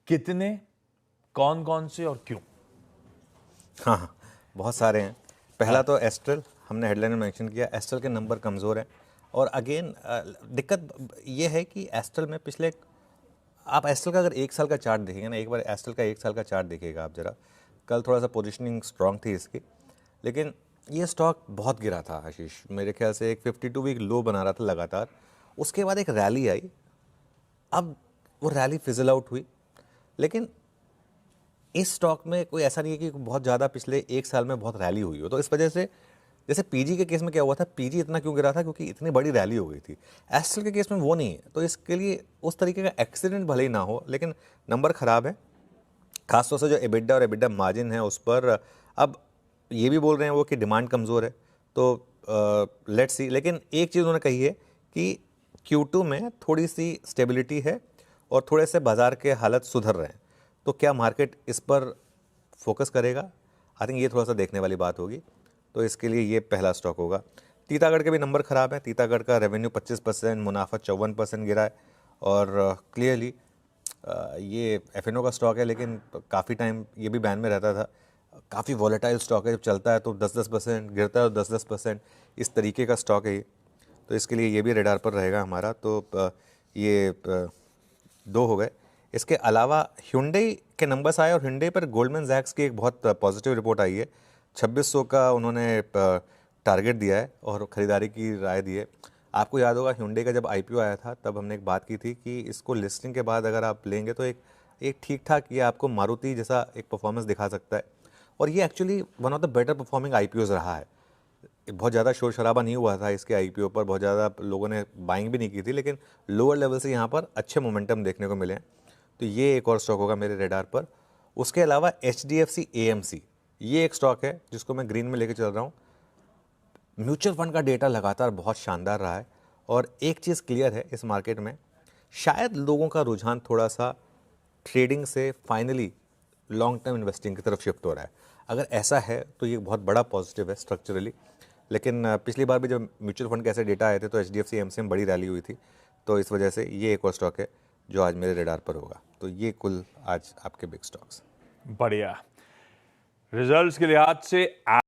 कितने, कौन कौन से और क्यों? हाँ हाँ, बहुत सारे हैं। पहला तो एस्ट्रल, हमने हेडलाइन में मेंशन किया, एस्ट्रल के नंबर कमज़ोर हैं। और अगेन दिक्कत ये है कि एस्ट्रल में पिछले, आप एस्ट्रल का अगर एक साल का चार्ट देखेंगे ना, एक बार एस्ट्रल का एक साल का चार्ट देखिएगा आप ज़रा। कल थोड़ा सा पोजीशनिंग स्ट्रांग थी इसकी, लेकिन ये स्टॉक बहुत गिरा था आशीष, मेरे ख्याल से एक 52 वीक लो बना रहा था लगातार। उसके बाद एक रैली आई, अब वो रैली फिजल आउट हुई। लेकिन इस स्टॉक में कोई ऐसा नहीं है कि बहुत ज़्यादा पिछले एक साल में बहुत रैली हुई हो, तो इस वजह से जैसे पीजी के केस में क्या हुआ था, पीजी इतना क्यों गिरा था क्योंकि इतनी बड़ी रैली हो गई थी। एस्ट्रल के केस में वो नहीं है, तो इसके लिए उस तरीके का एक्सीडेंट भले ही ना हो, लेकिन नंबर ख़राब है, खासतौर से जो एबिडा और एबिडा मार्जिन है उस पर। अब ये भी बोल रहे हैं वो कि डिमांड कमज़ोर है, तो लेट्स सी। लेकिन एक चीज़ उन्होंने कही है कि Q2 में थोड़ी सी स्टेबिलिटी है और थोड़े से बाज़ार के हालत सुधर रहे हैं, तो क्या मार्केट इस पर फोकस करेगा, आई थिंक ये थोड़ा सा देखने वाली बात होगी। तो इसके लिए ये पहला स्टॉक होगा। तीतागढ़ के भी नंबर ख़राब है, तीतागढ़ का रेवेन्यू 25%, मुनाफा 54% गिरा है। और क्लियरली ये एफएनओ का स्टॉक है, लेकिन काफ़ी टाइम ये भी बैन में रहता था। काफ़ी वॉलेटाइल स्टॉक है, जब चलता है तो 10-10%, गिरता है तो 10-10%, इस तरीके का स्टॉक है ये। तो इसके लिए ये भी रेडार पर रहेगा हमारा। तो ये दो हो गए। इसके अलावा Hyundai के नंबर्स आए, और Hyundai पर गोल्डमैन सैक्स की एक बहुत पॉजिटिव रिपोर्ट आई है। 2600 का उन्होंने टारगेट दिया है और ख़रीदारी की राय दी है। आपको याद होगा Hyundai का जब आईपीओ आया था तब हमने एक बात की थी कि इसको लिस्टिंग के बाद अगर आप लेंगे तो एक ठीक ठाक ये आपको मारुति जैसा एक परफॉर्मेंस दिखा सकता है। और ये actually one of the better performing IPOs रहा है। बहुत ज़्यादा शोर शराबा नहीं हुआ था इसके आईपीओ पर, बहुत ज़्यादा लोगों ने बाइंग भी नहीं की थी, लेकिन लोअर लेवल से यहाँ पर अच्छे मोमेंटम देखने को मिले हैं। तो ये एक और स्टॉक होगा मेरे रेडार पर। उसके अलावा HDFC AMC, ये एक स्टॉक है जिसको मैं ग्रीन में लेके चल रहा हूँ। म्यूचुअल फंड का डेटा लगातार बहुत शानदार रहा है, और एक चीज़ क्लियर है इस मार्केट में, शायद लोगों का रुझान थोड़ा सा ट्रेडिंग से फाइनली लॉन्ग टर्म इन्वेस्टिंग की तरफ शिफ्ट हो रहा है। अगर ऐसा है तो ये बहुत बड़ा पॉजिटिव है स्ट्रक्चरली। लेकिन पिछली बार भी जब म्यूचुअल फंड के ऐसे डेटा आए थे तो HDFC AMC में बड़ी रैली हुई थी, तो इस वजह से ये एक और स्टॉक है जो आज मेरे रेडार पर होगा। तो ये कुल आज आपके बिग स्टॉक्स। बढ़िया। रिजल्ट्स के लिहाज से